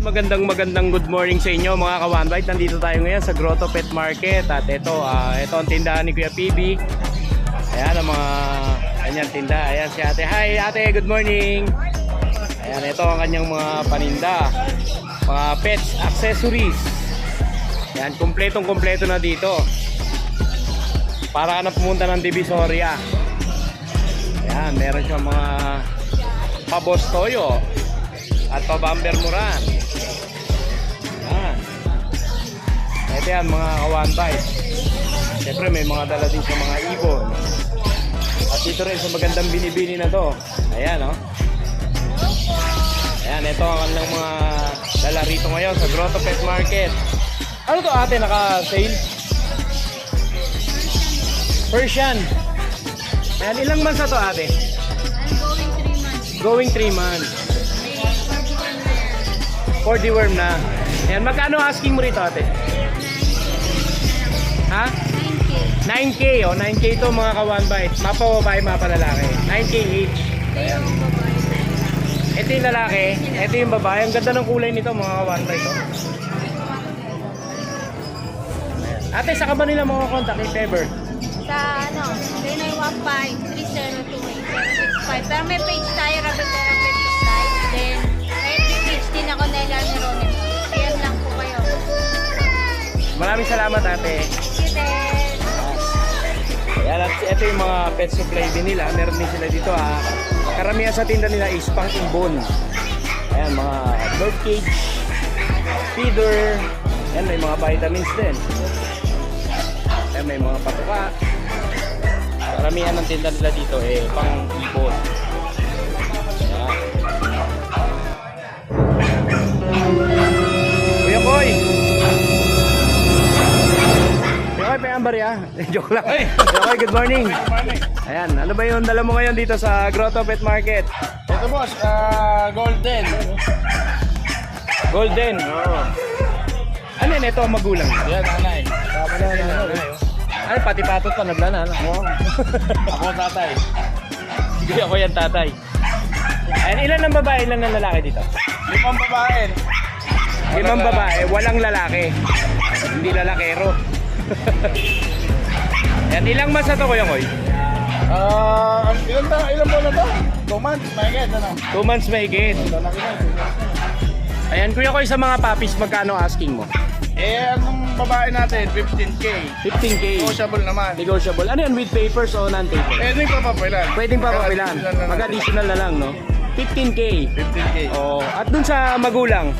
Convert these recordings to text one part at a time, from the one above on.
magandang good morning sa inyo mga ka-One Bite. Nandito tayo ngayon sa Grotto Pet Market. At ito ang tindahan ni Kuya PB. Ayan ang mga kanyang tinda. Ayan si ate. Hi ate, good morning. Ayan, ito ang kanyang mga paninda. Mga pets, accessories. Ayan, kompletong-kompleto na dito. Para ka na pumunta ng Divisoria. Ayan, meron siyang mga pabos toyo at pabamber muran. Ayan. Ito yan mga ka-One Bite. Siyempre may mga dala din sa mga ibon. At dito rin sa magandang binibini na to. Ayan o. Ayan, ito ang kanilang mga dala rito ngayon sa Grotto Pet Market. Ano to ate, naka-sale? Persian. Ayan, ilang months na to ate? Going 3 months. For the worm na. Ayan, magkano asking mo rito ate? Ha? 9K. 9K, oh. 9K to mga ka-One Bite. Mapa babae, mapa lalaki. 9K each. Ayan. Ito yung lalaki, ito yung babae. Ang ganda ng kulay nito mga ka-One Bite. Oh. Ate, saan ka ba nila mga contact if ever? Sa ano, 0915-3028-065. Pero may page tayo, Rabbit Therapy Live. Then, may page din ako na ilan ni Ronin. PM lang po kayo. Maraming salamat ate. Ayan, at ito yung mga pet supply din nila. Meron din sila dito ha. Karamihan sa tinda nila is pang ibon. Ayan, mga bird cage, feeder. Ayan, may mga vitamins din. Ayan, may mga patuka. Karamihan ng tinda nila dito pang ibon. Ayan. Kuya Koy! Kuya Koy, Barya. Joke lang. Kuya Koy, good morning. Ayan, ano ba yung dala mo ngayon dito sa Grotto Pet Market? Ito boss, golden. Golden. Oo. Ano yun? Ito ang magulang. Yan, nanay. Tama na, nanay. Ay, pati patot pa, naglana. Oo. Ako tatay. Sige, ako yan tatay. Ayan, ilan ang babae, ilan ang lalaki dito? 5 babae. 5 babae, walang lalaki. Hindi lalakero. Ayan, ilang months na to, Kuya Koy? Ilan po na to? 2 months, mahigit, ano? 2 months mahigit. Lalaki na. Ayan, Kuya Koy, sa mga puppies, magkano asking mo? Anong babae natin? 15K. 15K. Negotiable naman. Negotiable. Ano yan, with papers o non-papers? Pwede pa papilan. Pwedeng papapilan. Mag-additional na lang, no? 15K. 15K. Oh, at dun sa magulang,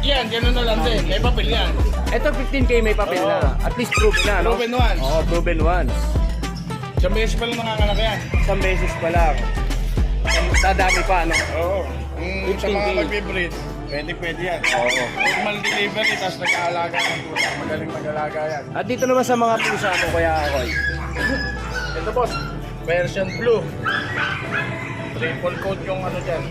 Yan, gano'n na lang din. May papel yan. ito 15K may papel na. At least proven na, no? Proven once. Oo, proven once. Isang beses pa lang nanganganak yan. Isang beses pa lang. Dadami pa, no? Oo. Sa 15K. mga mag-breed, pwede yan. Oo. Normal delivery, tapos nag-aalaga ng pusa. Magaling mag-alaga yan. At dito naman sa mga pusa mo, Kuya Koy. Ito boss, version blue. Triple coat yung ano dyan.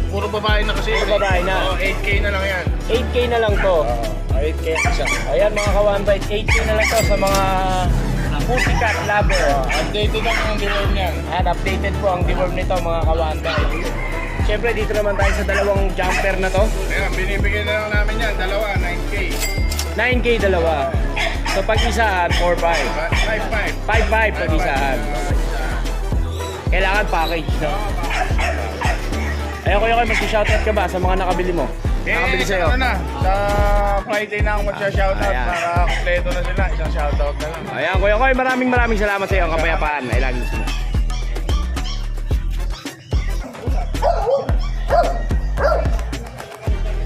Puro babae na kasi. Puro babae na. Oo, 8K na lang yan. 8K na lang to. 8K isa. Ayan mga ka-One Bite, 8K na lang to sa mga pussycat lover. Updated lang ang deworm niyan. Ayan, updated po ang deworm nito mga ka-One Bite. Siyempre dito naman tayo sa dalawang jumper na to. Ayan, binibigay na lang namin yan. Dalawa, 9K. 9K dalawa. So pag isahan, 4-5. 5-5. 5-5 pag isahan. Kailangan package, no? Ayun, Kuya Koy, mag-shoutout ka ba sa mga nakabili mo? Nakabili sa'yo? Ano na, sa Friday na ako magsha-shoutout. Ayan. Naka-kompleto na sila. Isang shoutout na lang. Ayan, Kuya Koy, maraming salamat sa iyo. Ang kapayapaan. Ay, lagi sila.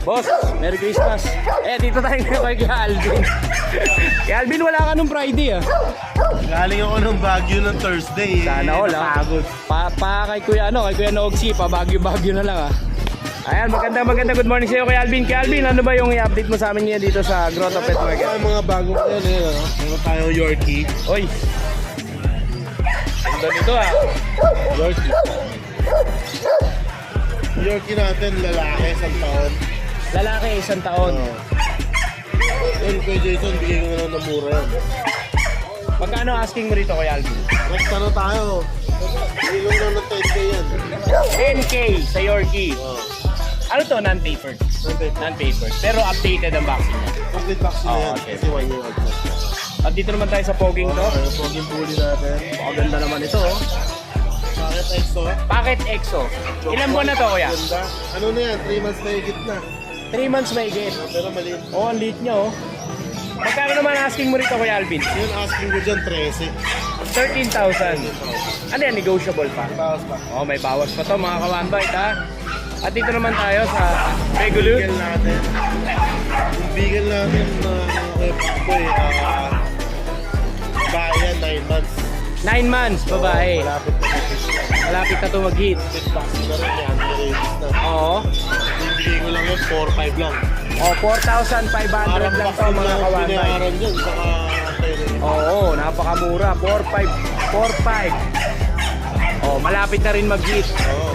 Boss, Merry Christmas. Dito tayo ngayon kay Alvin. Kay Alvin, wala ka nung Friday, ah. Galing ako ng Baguio ng Thursday. Sana all, ah. Kay Kuya, kay Kuya Nogsi, pa Baguio na lang, ah. Ayan, maganda good morning sa iyo kay Alvin. Kay Alvin, ano ba yung i-update mo sa amin ngayon dito sa Grotto Pet Market? Ay, mga bago ko yan eh. Meron tayong Yorkie. Oy. Ganda nito, ah. Yorkie. Yorkie natin, lalaki, 1 taon. Lalaki, 1 taon. Yun, kay Jason, bigay ko na lang ng mura yan. Magkano asking mo rito kay Alvin? Next ano tayo? Ilong na ng 10K yan. 10K sa Yorkie. Oh. Ano to? Non-papered. Non-papered. Pero updated ang vaccine niya. Complete vaccine na yan. Okay. Kasi 1 year old na. At dito naman tayo sa poging to. Yung poging bully natin. Ganda naman ito. Oh. Bakit EXO? Packet EXO. Ilan buwan na to, kuya? Ganda. Ano na yan? 3 months na higit na. 3 months may get. Pero maliit. Oh, ang liit niya oh. Magkano naman asking mo rito, Kuya Alvin? Yun asking ko dyan 13. 13,000. Ano yan, negotiable pa? Bawas pa. Oh, may bawas pa to mga ka-1bite ha. At dito naman tayo sa Regular. Bigel natin. Yung bigel natin na kay Pakboy, bayan 9 months. 9 months, babae. Malapit na higit na. Malapit na to mag-hit. Complete vaccine na rin. Anti-rabies na. Oo. Bibigay ko lang yun, 4-5 lang. Oh, 4,500 lang to vaccine mga lang ka-1bite. binayaran dyan. Saka Oo, napakamura. 4,500. Oh, malapit na rin mag-hit. Oo.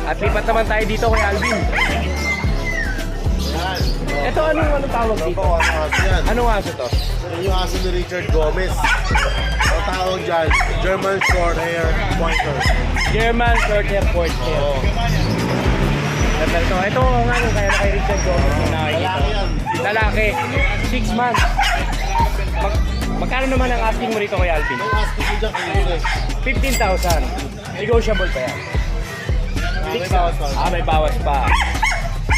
At lipat naman tayo dito kay Alvin. Yan. Ito anong tawag Ano dito? po ang aso yan? Anong aso to? Yan yung aso ni Richard Gomez. Ang tawag dyan, German Short Hair Pointer. German short hair port hair. Oo. Ganda ito. Ito nga yung kaya kay Richard Gomez yung nakikita. Lalaki yan. Lalaki. 6 months. Magkano naman ang asking mo rito kay Alvin? Ang asking ko dyan kanina. 15,000. Negotiable pa yan. May bawas pa. May bawas pa.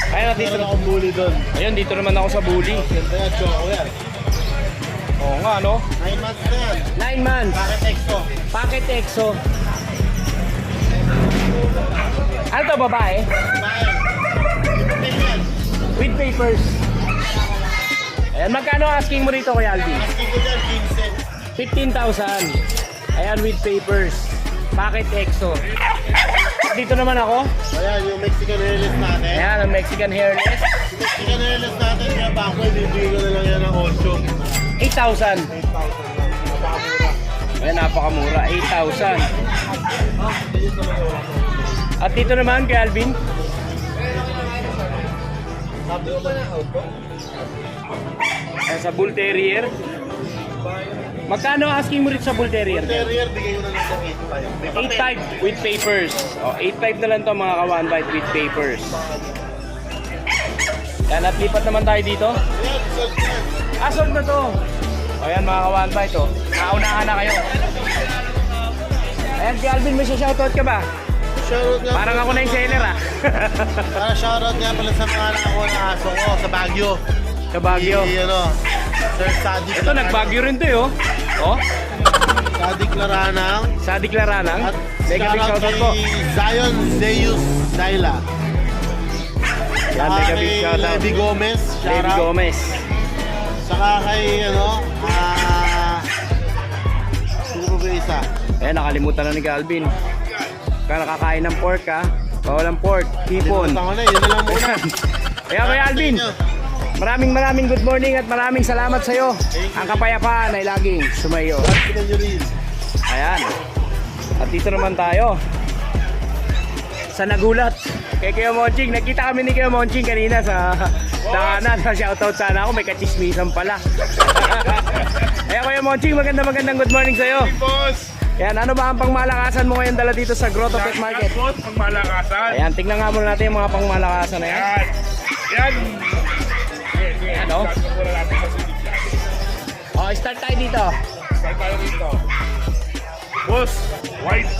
Kaya na dito. Meron akong bully doon. Ayun, dito naman ako sa bully. Ganda yan, choco yan. Oo nga, no? 9 months na yan. 9 months. Bakit EXO? Packet EXO. Ano to, babae? Bakit? Ipapil yan. With papers. Ayan, magkano asking mo rito kay Alvin? Asking ko dyan, 15,000. Ayan, with papers. Packet EXO. Dito naman ako. Ayan, yung Mexican hairless natin. Ayan, ang Mexican hairless. Yung Mexican hairless natin, kaya bako, ibibigay ko na lang yan ng 8. 8,000. 8,000 lang. Napakamura. Ayan, napakamura. 8,000. At dito naman kay Alvin. Sabi ko ba na auto? Ayan, sa Bull Terrier. Magkano asking mo rito sa Bull Terrier? Terrier, bigay ko na lang ng 8,500. 8,500 with papers. Oh, 8,500 na lang to mga ka-1bite with papers. Yan, at lipat naman tayo dito. Ayan, sold yan. Sold na to. O yan mga ka-1bite oh. Naunahan na kayo. Ayan, si Alvin, may shoutout ka ba? Shoutout nga. Parang ako na yung seller ah. Para shoutout nga pala sa mga nakakuha ng aso ko sa Baguio. Sa Baguio. Sir Sadik. Ito, nag-Baguio rin to eh oh. Oh, Sadik Laranang. sa Diklaranang. At Mega big shoutout po. kay Zion Zeus Daila. Yan, mega big shoutout. Levi Gomez. Levi shoutout. Gomez. Saka kay sino ba isa? Ayan, nakalimutan na ni Calvin. Kaya nakakain ng pork ha. Bawal ang pork. Hipon. Limutan ko na, yun na lang muna. Kaya Kuya Alvin, maraming good morning at maraming salamat sa iyo. Ang kapayapaan ay laging sumayo. Tingnan nyo rin. Ayan. At dito naman tayo sa nagulat kay Kuya Monching. Nakita kami ni Kuya Monching kanina sa daanan. Shoutout sana ako, may kachismisan pala. Kaya Kuya Monching, magandang good morning sa iyo. Boss! Ayan, ano ba ang pangmalakasan mo ngayon dala dito sa Grotto Pet Market? Boss, ang malakasan. Ayan, tingnan nga muna natin yung mga pangmalakasan na yan. Yan. Yan. Ano? Muna natin sa sinig natin. Oh, start tayo dito. Saan tayo rito? Boss, white.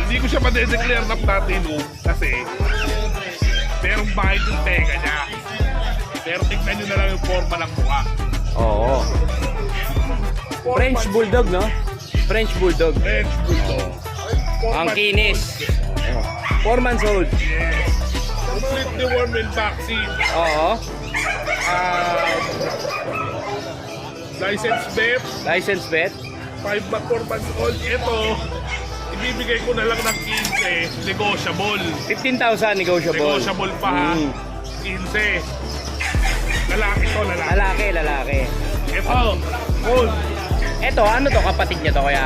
Hindi ko siya madedeclare na platino kasi merong bahid yung tega niya. Pero tignan nyo na lang yung forma ng mukha. Oo. French Bulldog, no? French Bulldog. French Bulldog. Ang kinis. 4 months old. Yes. Completely worm and vaccine. Oo. License BEP, License vet. 4 months old. Ito, ibibigay ko na lang ng 15, negotiable. 15,000 negotiable. Negotiable pa ha. Mm. 15. Lalaki to, lalaki. Lalaki. Ito, gold. Eto, ano to? Kapatid niya to kaya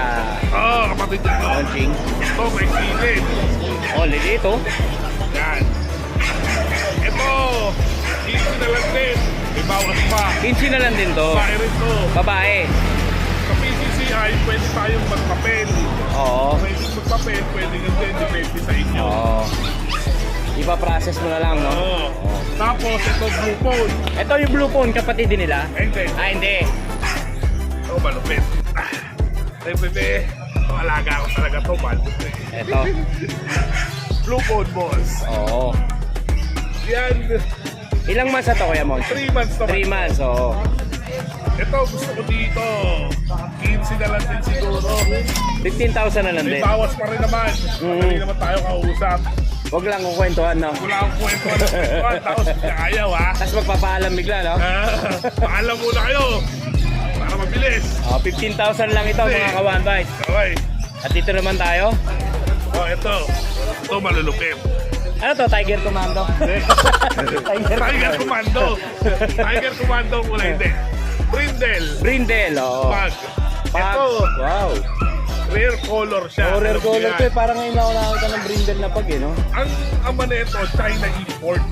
Kapatid niya to. Monching. Ito, may silid. Oh, lilito. Yan. Ito, 15 na lang din. May bawas pa. 15 na lang din to. Bahay rin to. Babae. Sa PCCI ay pwede tayong magpapel. Oo. Pwede magpapel, pwede ganyan, depende sa inyo. Oo. Ipa-process mo na lang, no? Oo. Tapos, ito blue phone. Ito yung blue phone, kapatid din nila? Hindi. Ah, hindi. Ito, malupit. Ay, bebe. Ito, alaga ko talaga ito, malupit. Ito. Blue phone, boss. Oo. Yan, Ilang months na to, Kuya Mon? 3 months naman. 3 months, oo. Ito, gusto ko dito. 15 na lang din siguro. 15,000 na lang May din. bawas pa rin naman. Madali naman tayo kausap. Huwag lang kukwentuhan, no? Wala akong kwento ng kwentuhan. Tapos ayaw, ha? Tapos magpapaalam bigla, no? Paalam muna kayo. Para mabilis. 15,000 lang ito, mga ka-One Bite. Okay. At dito naman tayo. Oh, ito. Ito malulupit. Ano to? Tiger Commando? Tiger Commando. Tiger Commando mula hindi. Brindle. Brindle, oo. Pag. Pag. Ito, Wow. rare color siya. Oh, rare color Yan. to eh. Parang ngayon ako nakakita ng brindle na pag, eh, no? Ang ama na ito, China import.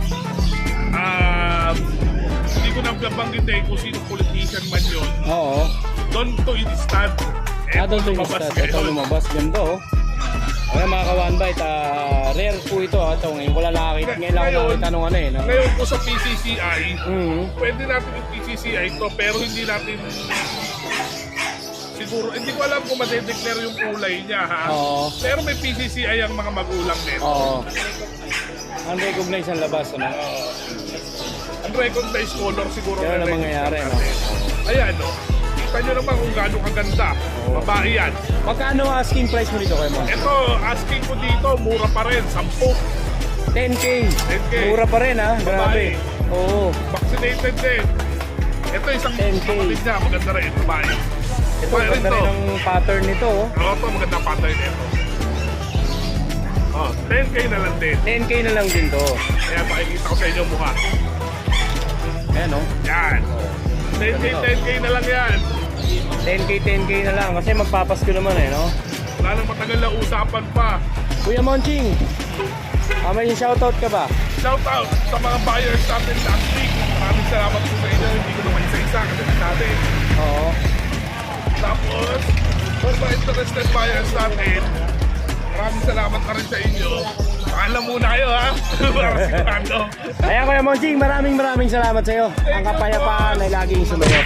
Hindi ko na babanggitin kung sino politician man yun. Oo. Doon to i-stand. Doon to lumabas yung ito lumabas. Ganda, oh. Kaya mga ka-One Bite, rare po ito. Ito, ngayon ko lang nakakita. Ngayon lang ako nakakita nung ano, eh, no? Ngayon po sa PCCI, Mhm. pwede natin yung PCCI ito, pero hindi natin siguro, hindi ko alam kung madedeclare yung kulay niya, ha? Oo. Pero may PCCI ang mga magulang nito. Oo. Unrecognized ang labas, ano? Ang recognized color siguro. Yan ang na mangyayari, no? Ayan, no? Kita nyo naman kung gaano kaganda. Babae yan. Magkano ang asking price mo dito, Kuya Mon? Ito, asking ko dito, mura pa rin, 10. 10K. 10K. Mura pa rin, ha? Grabe. Oo. Vaccinated din. Ito isang 10K. kapatid niya, maganda rin, babae. Ito, Babae rin ganda to. rin ang pattern nito, oh. Oo, ito, maganda pattern nito. Oh, 10K na lang din. 10K na lang din to. Kaya makikita ko sa inyo mukha. Ayan, oh. Yan. 10K na lang yan. 10K na lang. Kasi magpapasko naman, eh, no? Wala nang matagal na usapan pa. Kuya Monching, may shoutout ka ba? Shout out sa mga buyers natin last week. Maraming salamat po sa inyo. Hindi ko naman isa-isa kasi natin. Oo. Tapos, kung mga interested buyers natin, maraming salamat na rin sa inyo. Paalam muna kayo, ha? Para sigurado. Ayan, Kuya Monching, maraming salamat sa iyo. Ang kapayapaan ay laging sumayo.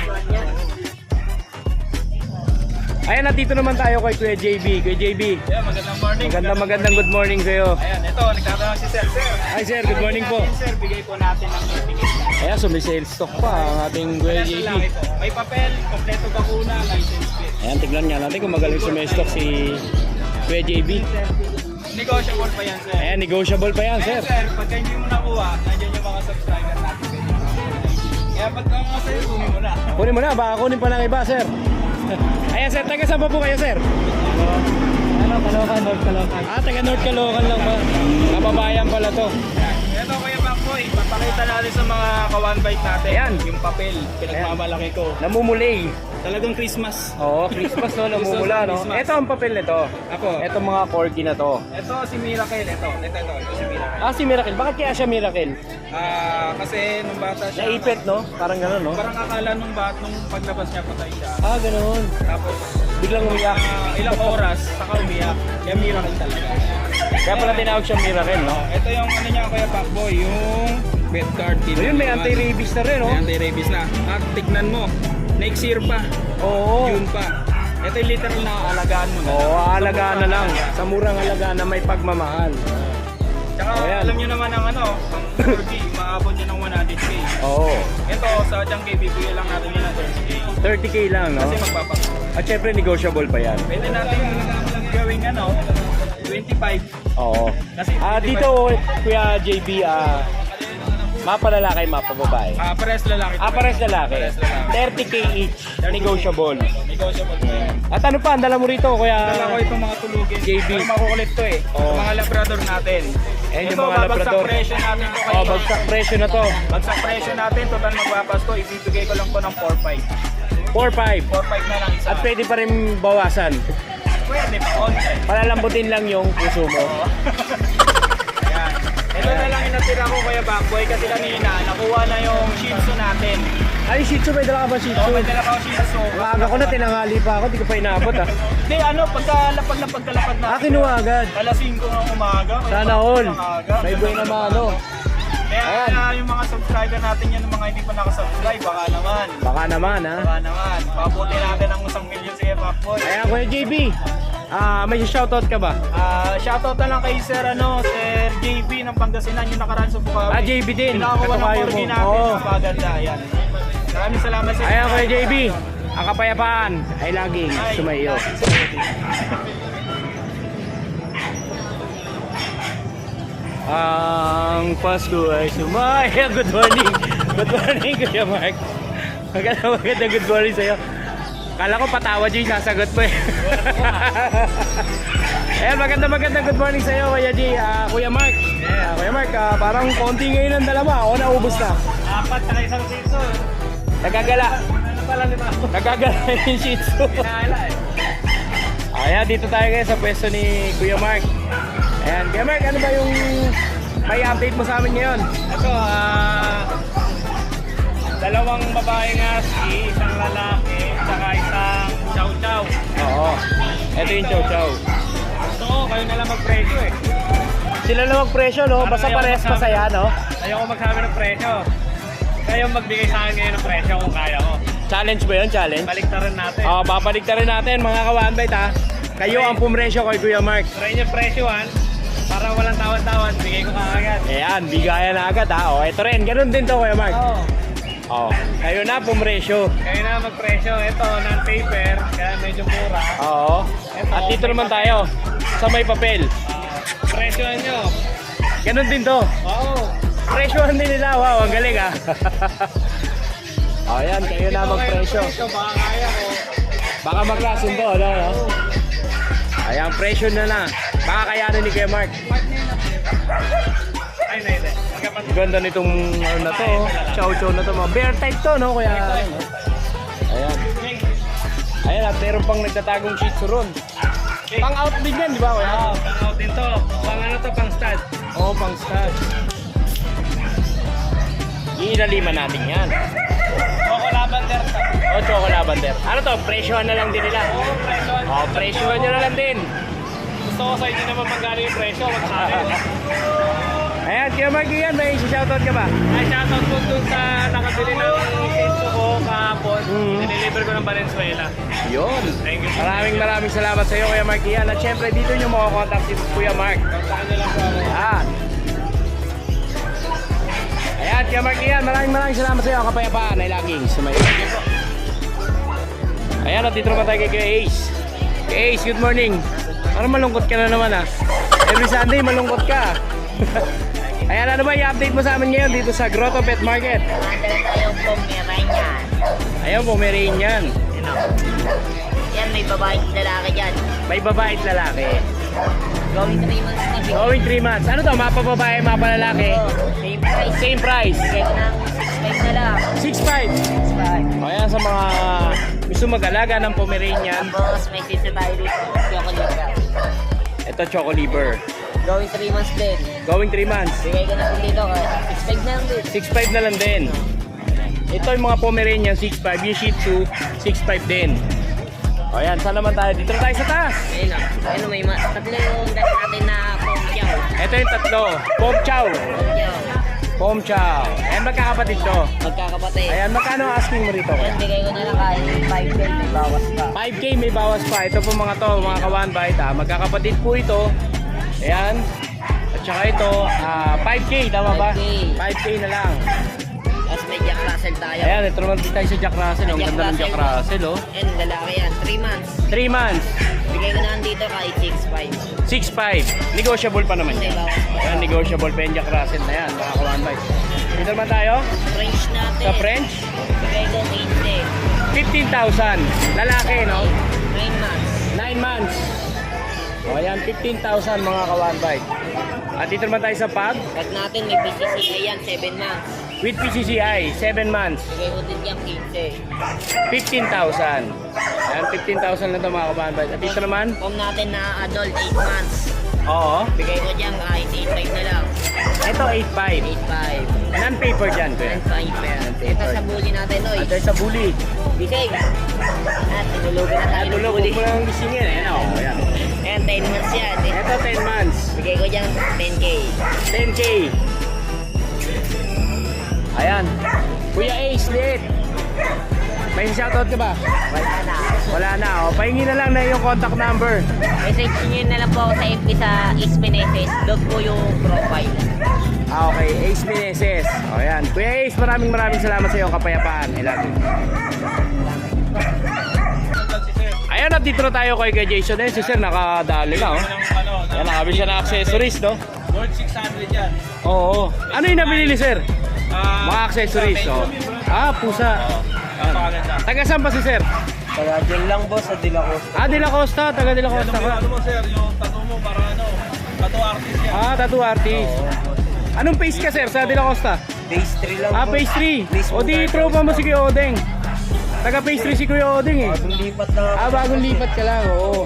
Ayan, nandito naman tayo kay Kuya JB. Kuya JB, Yeah, magandang morning. magandang good morning sa iyo. Ayan, ito, nagtatanong si Sir. Sir, Hi sir, good morning po. Sir, bigay po natin ang certificate. Ayan, so may sales stock pa ang ating Kuya Kasi JB. lang ito. May papel, kompleto bakuna, license plate. Ayan, tignan nga natin kung magaling sumestock si Kuya JB. Negotiable pa yan, sir. Ayan, negotiable pa yan, sir. Ayan, sir, pagka hindi mo nakuha, nandiyan yung mga subscriber natin. Kaya pagka mga sa'yo, kunin mo na. Kunin mo na, baka kunin pa ng iba, sir. Ayan, sir, taga saan pa po kayo, sir? Ano, Caloocan, North Caloocan. Taga North Caloocan lang ba? Kababayan pala to. Ito, Kuya Backboy, papakita natin sa mga ka-one bite natin. Ayan. Yung papel, pinagmamalaki ko. Namumulay. Talagang Christmas. Oo, Christmas no, namumula, no? Christmas. Ito ang papel nito. Ako. Ito mga corgi na to. Ito si Miracle, ito si Miracle. Si Miracle. Bakit kaya siya Miracle? Kasi nung bata siya, Naipit, no? Parang gano'n, no? parang akala nung nung paglabas niya patay siya. Gano'n. Tapos Biglang umiyak. ilang oras, saka umiyak. Kaya Miracle talaga. Kaya pala tinawag siya Miracle, no? Ito yung ano niya, Kuya Pacboy, yung bed card. Ayun, may anti-rabies na rin, no? May anti-rabies na. At tignan mo, next year pa, Oo. June pa. Ito yung literal na alagaan mo na. Oo, aalagaan na lang. Sa murang alagaan na may pagmamahal. Tsaka Ayan. alam niyo naman ang ang 4G, maabot niya ng 100K. Oo. Ito, sa Junkie, bibigyan lang natin yun ng 30K. 30K lang, no? Kasi magpapasko. At syempre, negotiable pa yan. Pwede natin gawing 25. Oo. Kasi Dito, Kuya JB, mapalalaki, mapababae. Pares lalaki. Pares lalaki. Pares lalaki. 30K each. Negotiable. Negotiable. At ano pa, ang dala mo rito, Kuya? Dala ko itong mga tulugin. JB. Pero makukulit to eh. Oo. Yung mga labrador natin. Ayan yung Ito, mga babagsak labrador. presyo natin to kayo. Bagsak presyo na to. Bagsak presyo natin. Total magpapasko. Ibibigay ko lang po ng 4.5. 4-5. 4.5 na lang isa. At pwede pa rin bawasan. Pwede pa. Konti. Palalambutin lang yung puso mo. Ayan. Ito na lang inatira ko Kuya Backboy kasi kanina nakuha na yung Shih Tzu natin. Ay, Shih Tzu, may dala ka ba Shih So, Tzu? may dala ako Shih Tzu. Ang aga ko na, tinanghali pa ako, di ko pa inabot ah. Hindi, ano, pagkalapag na. Kinuha agad. Alas 5 ng umaga. Sana all. Ang aga. May buhay na malo. Kaya yung mga subscriber natin yan, yung mga hindi pa nakasubscribe, baka naman. Baka naman ha. Baka naman. Pabuti natin ang 1 million sa F-Boy. Ayan, Kuya JB. May shoutout ka ba? Shoutout na lang kay Sir JB ng Pangasinan, yung nakaraan sa Bukawi. JB din. Pinakakuha ng Katukayo corgi mo. natin, Oo. ang paganda. Ayan. Maraming salamat sa Ayan, Kuya JB. Ang kapayapaan ay laging Ay, sumayo. Ang Pasko ay sumaya. Good morning. Good morning, Kuya Mark. Magandang good morning sa'yo. Kala ko patawad yung sasagot mo eh. Ayan, magandang good morning sa'yo, Kuya G. Kuya Mark. Kuya Mark, parang konti ngayon ang dalawa. O, naubos na. 4 na isang season. Nagagala. Nagagala yung Shih Tzu. Ayan, dito tayo ngayon sa pwesto ni Kuya Mark. Ayan, Kuya Mark, ano ba yung may update mo sa amin ngayon? Ito, dalawang babaeng husky, isang lalaki, saka isang chow chow. Oo. Ito yung Chow Chow. Gusto ko, kayo na lang mag-presyo eh. Sila lang magpresyo, no? Basta parehas masaya, no? Ayoko magsabi ng presyo. Kayo magbigay sa akin ngayon ng presyo kung kaya ko. Challenge ba yun? Challenge? Baliktaran natin. Babaliktarin natin, mga ka-1bite, ha? Kayo ang pumresyo kay Kuya Mark. Try niyo presyohan, para walang tawad-tawad, bigay ko kaagad. Ayan, bigayan na agad, ha? O, ito rin. Ganun din to, Kuya Mark. Oo. O, kayo na pumresyo. Kayo na magpresyo. Ito, non-paper, kaya medyo mura. Oo. At dito naman tayo, sa may papel. Presyohan nyo. Ganun din to. Oo. Presyohan din nila. Wow, ang galing, ha? O, ayan, kayo na magpresyo. Baka kaya ko. Baka magkasundo, no? Ayan, presyo na. Baka kayanin ni Kuya Mark. Ay, hindi. Magkapatid. Ganda nitong ano na to, chow chow na to, mga bear type to, no? Kuya, ayan. Ayan, at meron pang nagtatagong Shih Tzu ron. Pang out din yan, di ba? Kuya? Oo, pang-out din to. Pang ano to, pang stud. Oo, pang stud. Iinaliman natin yan. Coco Lavender. O, Choco Lavender. Ano to, presyohan na lang din nila. Oo, presyohan. O, presyohan nyo na lang din. Gusto ko sa inyo naman magkano yung presyo. Magsabi ko. Ayan, Kuya Mark, yan, may shoutout ka ba? Ay, shoutout po dun sa nakabili ng Shih ko kahapon. Mhm. Diniliver ko ng Valenzuela. Yun. Thank you. Maraming salamat sa iyo, Kuya Mark. Yan. At syempre, dito nyo makakontakt si Kuya Mark. Saan nyo lang po ako. Ayan. Ayan, Kuya Mark, yan. Maraming salamat sa iyo. Kapayapaan ay laging sumayo. Ayan, at dito naman tayo kay Kuya Ace. Kuya Ace, good morning. Parang malungkot ka na naman, ha? Every Sunday, malungkot ka. Ayan, ano ba i-update mo sa amin ngayon dito sa Grotto Pet Market? Nandala tayong Pomeranian. Ayan, Pomeranian. Yan, may babaeng lalaki dyan. May babae at lalaki. Going 3 months na bigay. Going 3 months. Ano to? Mapa babae, mapa lalaki? Same price. Same price. Bigay ko ng 6.5 na lang. 6.5. 6.5. O yan sa mga gusto mag-alaga ng Pomeranian. Tapos may sisa tayo dito. Choco Libre. Ito, Choco Liver. Going 3 months din. Going 3 months. Bigay ko na po dito. 6.5 na lang din. 6.5 na lang din. Ito yung mga Pomeranian, 6.5. Yung Shih Tzu, 6.5 din. O yan, saan naman tayo? Dito na tayo sa taas. Ayun o. Ayun o, may tatlo yung dati natin na Pom Chow. Ito yung tatlo. Pom Chow. Pom Chow. Pom Chow. Ayan, magkakapatid to. Magkakapatid. Ayan, magkano ang asking mo rito? Yan, bigay ko na lang kahit 5K, may bawas pa. 5K may bawas pa. Ito po mga to, mga ka-one bite ha. Magkakapatid po ito. Ayan. At saka ito, 5K, tama ba? 5K. 5K na lang. Tapos may Jack Russell tayo. Ayan, ito naman din tayo sa Jack Russell. Ang Jack ganda ng Jack Russell. Russell, oh. Yan, lalaki yan. 3 months. 3 months, Bigay ko na lang dito kahit 6.5. 6.5. Negotiable pa naman May yan. bawas pa. Ayan, negotiable pa yung Jack Russell na yan, mga ka-one bite. Dito naman tayo, French natin. sa French, Bigay ko 15,000. Lalaki, no? 9 months. 9 months. O ayan, 15,000 mga ka-one bite. At dito naman tayo sa pag, Pag natin may PCCI yan, 7 months. with PCCI, 7 months. Bigay ko din yan 15. 15,000. Ayan, 15,000 lang ito mga kabahan. At dito naman, Pom natin na adult, 8 months. oo, Bigay ko dyan kahit 8.5 na lang. Ito 8.5. 8.5. Non-paper dyan, kuya. 9.5. Ito sa bully natin, Noy. At sa bully. Bisig. At tinulugan na tayo ng Tulog, bully. huwag mo lang gisingin. Ayan o. Ayan. Ayan, 10 months yan. Ito 10 months. Bigay ko dyan 10K. 10K. Ayan. Kuya Ace, liit. May shoutout ka ba? Wala na. Wala na. O, pahingi na lang na yung contact number. Message nyo na lang po ako sa FB sa Ace Meneses. Doon po yung profile. Okay. Ace Meneses. O, ayan. Kuya Ace, maraming salamat sa iyong kapayapaan. I love you. Ayan, at dito na tayo kay Jason. Si sir, nakadali na. Oh. Ayan, nakabili siya ng accessories, no? Worth 600 yan. Oo. Ano yung nabili ni sir? Mga accessories, oh. Pusa. Napakaganda. Taga saan pa si sir? Kaya dyan lang boss sa De La Costa. De La Costa. Taga De La Costa ka. Ano mo sir, yung tattoo mo para tattoo artist yan. Tattoo artist. Anong face ka sir sa De La Costa? Phase 3 lang boss. Phase 3. Mismo O di tayo. tropa mo si Kuya Odeng. Taga phase 3 si Kuya Odeng eh. Bagong lipat na ako. Bagong lipat ka lang, oo.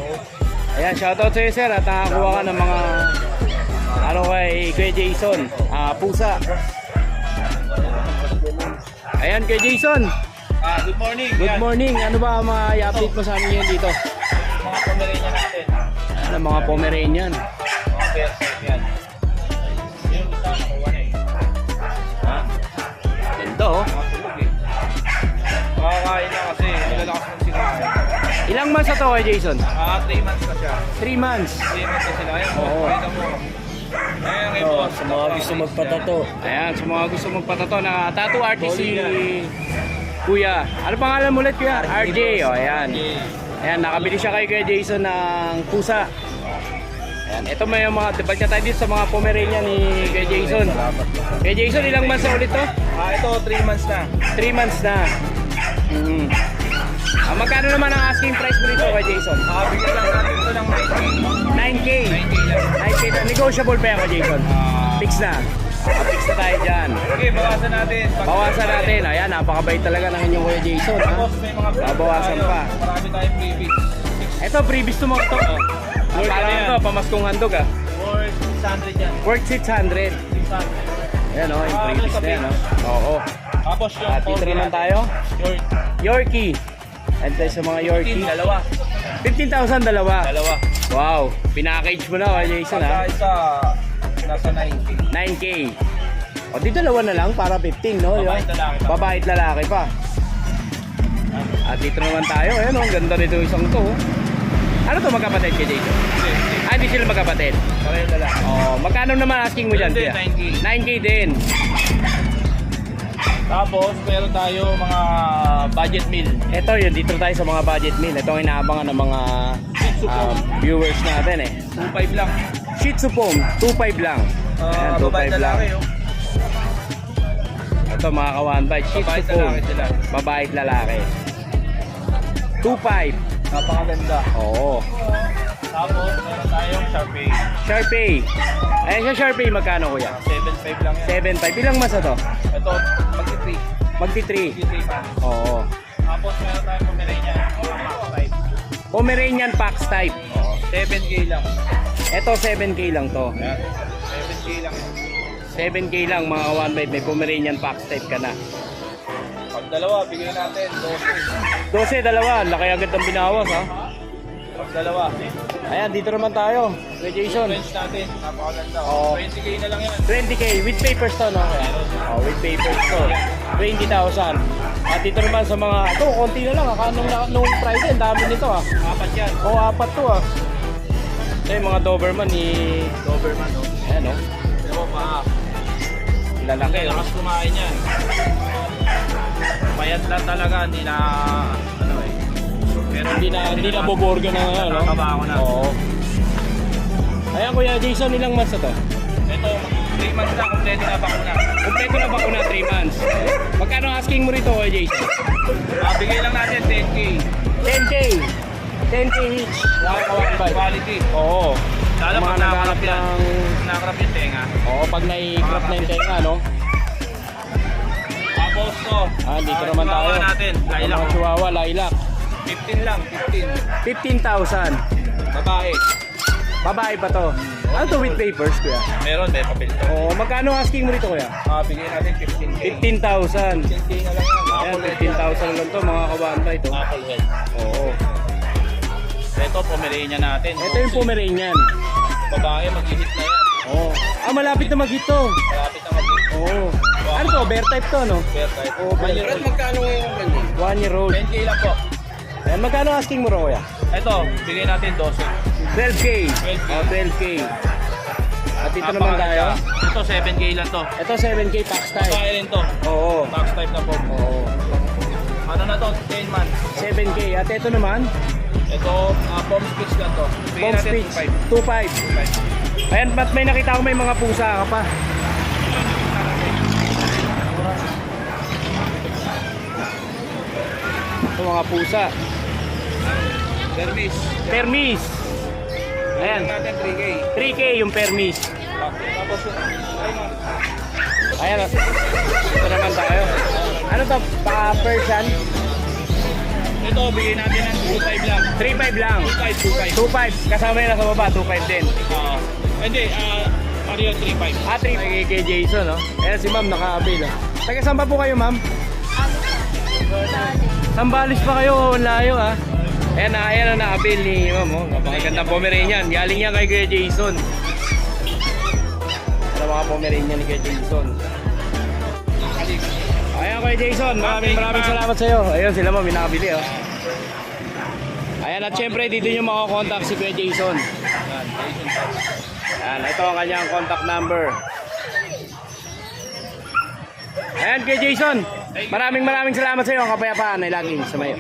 Ayan, shoutout sa'yo sir at nakakuha ka ng mga kay Kuya Jason. Pusa. Ayan, Kuya Jason. Good morning. Good Yan. morning. Ano ba ang mga i-update mo sa amin ngayon dito? Mga Pomeranian natin. Ano, mga Pomeranian. Mga Persian yan. Yung isa, nakuha na eh. Ha? Ganda oh. Mga tulog eh. Makakain na kasi nilalakas ng sinahay. Ilang months na to kay Jason? 3 months na siya. 3 months. 3 months na sila. Ayan, Oo. pakita mo. Ayan, kay boss. Sa mga gusto magpatato. Ayan, sa mga gusto magpatato na tattoo artist si Kuya. Ano pangalan mo ulit Kuya? RJ. O, ayan. Ayan, nakabili siya kay Kuya Jason ng pusa. Ayan, ito may mga, debag na tayo dito sa mga Pomeranian ni Kuya Jason. Kuya Jason, ilang months na ulit to? Ito 3 months na. 3 months na. Magkano naman ang asking price mo nito kay Jason? Bigyan lang natin ito ng 9K. 90 lang. 9K na. Negotiable pa yan kay Jason? Fix na. Fix na tayo dyan. Okay, bawasan natin. Bawasan natin. Ayan, napakabait talaga ng inyong Kuya Jason. Ha? Tapos may mga Babawasan tayo. pa. Marami tayong freebies. Ito, freebies to mga to. Parang yan? ito, pamaskong handog ah. Worth 600 yan. Worth 600. 600. Ayan o, yung freebies na yan. Oo. Tapos yung At dito naman tayo. Short. Yorkie. And tayo sa mga Yorkie. 15, dalawa. 15,000 dalawa. Dalawa. Wow. Pinackage mo na Kuya Jason Pagka ha. isa, nasa 90. 9K. O di dalawa na lang para 15 no? Di ba? Babae at lalaki pa. Babae at lalaki pa. At dito naman tayo. Ayan o, ang ganda nito isang to. Oh. Ano to magkapatid kay Jason? Hindi sila magkapatid. Pareho lalaki. Oh, magkano naman asking mo dyan? Hindi, Kuya? 9K. 9K din. Tapos, meron tayo mga budget meal. Ito yun, dito tayo sa mga budget meal. Ito ang inaabangan ng mga viewers natin eh. 2.5 lang. Shih Tzu Pom, 2.5 lang. Ayan, Babae 2.5 lang. lalaki oh. Ito mga ka-one bite, Shih Babae Tzu Pom. lalaki sila. Babae at lalaki. 2.5. Napakaganda. Oo. Tapos, meron tayong Sharpei. Sharpei. Ayan siya Sharpei, magkano kuya? 7.5 lang yan. 7.5. Ilang mas na to? Ito, magti-3. Magti-3. Magti-3 pa. Oo. Tapos, meron tayong Pomeranian. Pomeranian Pax type. 7K lang. Ito 7K lang to. Yan. 7K lang. 7K lang mga one bite. May Pomeranian Pax type ka na. Pag dalawa, bigay natin 12. 12, dalawa. Laki agad ng binawas ha. Pag dalawa, Ayan, dito naman tayo. Kuya Jason. French natin. Napakaganda. Oo. 20K na lang yan. 20K with papers to, no? Oh, with papers to. 20,000. At dito naman sa mga, ito, konti na lang. Nung Friday, ang dami nito ah. 4 yan. O, 4 to ah. Ito yung mga Doberman ni... Doberman, no? Ayan, no? Pero pa, Lalaki, no? lakas kumain yan. Payat lang talaga, hindi na, ano eh. Pero Hindi na boborga na ngayon, no? Nakakabaho na. Oo. Ayan, Kuya Jason, ilang months na to? Ito, 3 months na, kompleto na bakuna. Kompleto na bakuna, 3 months. Magkano asking mo rito, Kuya Jason? Bigay lang natin 10K. 10K. 10K each. Quality. Oo. Lalo Mga pag naghanap nakakrap yan. ng... Nakakrap yung tenga. Oo, pag nai-crop na yung tenga, no? Tapos to. Dito naman tayo. Chihuahua natin, lilac. Mga Chihuahua, lilac. 15 lang, 15. 15,000. Babae. Babae pa to. Ano to with papers, kuya? Meron, may papel to. Oo, magkano asking mo dito, kuya? Bigyan natin 15K. 15,000. 15K na lang yan. Ayan, 15,000 lang to mga kabanda ito. Apple head. Oo. Ito, Pomeranian natin. Ito yung Pomeranian. Babae, mag-hit na yan. Oo. Malapit na mag-hit to. Malapit na mag-hit. Oo. Ano to? Bear type to, no? Bear type. Oo, bear type. Magkano ngayon ang ganyan? 1 year old. 10K lang po. Ayan, magkano asking mo ro, kuya? Ito, bigyan natin 12. 12K. 12K. Oh, 12K. At ito naman tayo. Ito, 7K lang to. Ito 7K tax type. Babae rin to. Oo. Box type na po. Oo. Ano na to? 10 months. 7K. At ito naman, Ito, bomb speech lang to. Bigyan bomb natin speech. 2.5. 2.5. Ayan, ba't may nakita ko may mga pusa ka pa? Ito mga pusa. Service. Permis. Ayan. Bigyan natin 3K. 3K yung permis. Tapos, Ayan. Ito naman tayo. Ano to? Baka Persian? ito, bigyan natin ng 2.5 lang. 3.5 lang. 2.5. 2.5. Kasama yun sa baba. 2.5 din. Hindi, Mario 3.5. 3.5 kay Jason, no? Ayan si ma'am, naka-avail. Taga saan pa po kayo, ma'am? Sambalis pa kayo, ang layo, ha? Ayan na, ayan na na-avail ni ma'am, oh. Napakagandang Pomeranian. Galing yan kay Kuya Jason. Ano mga Pomeranian ni Kuya Jason? Ayan Kuya Jason, maraming salamat sa iyo. Ayun sila ma'am, minakabili, oh. Ayan, at syempre dito nyo makakontakt si Kuya Jason. Ayan, ito ang kanyang contact number. Ayan, Kuya Jason, maraming salamat sa iyo. Ang kapayapaan ay laging sa mayo.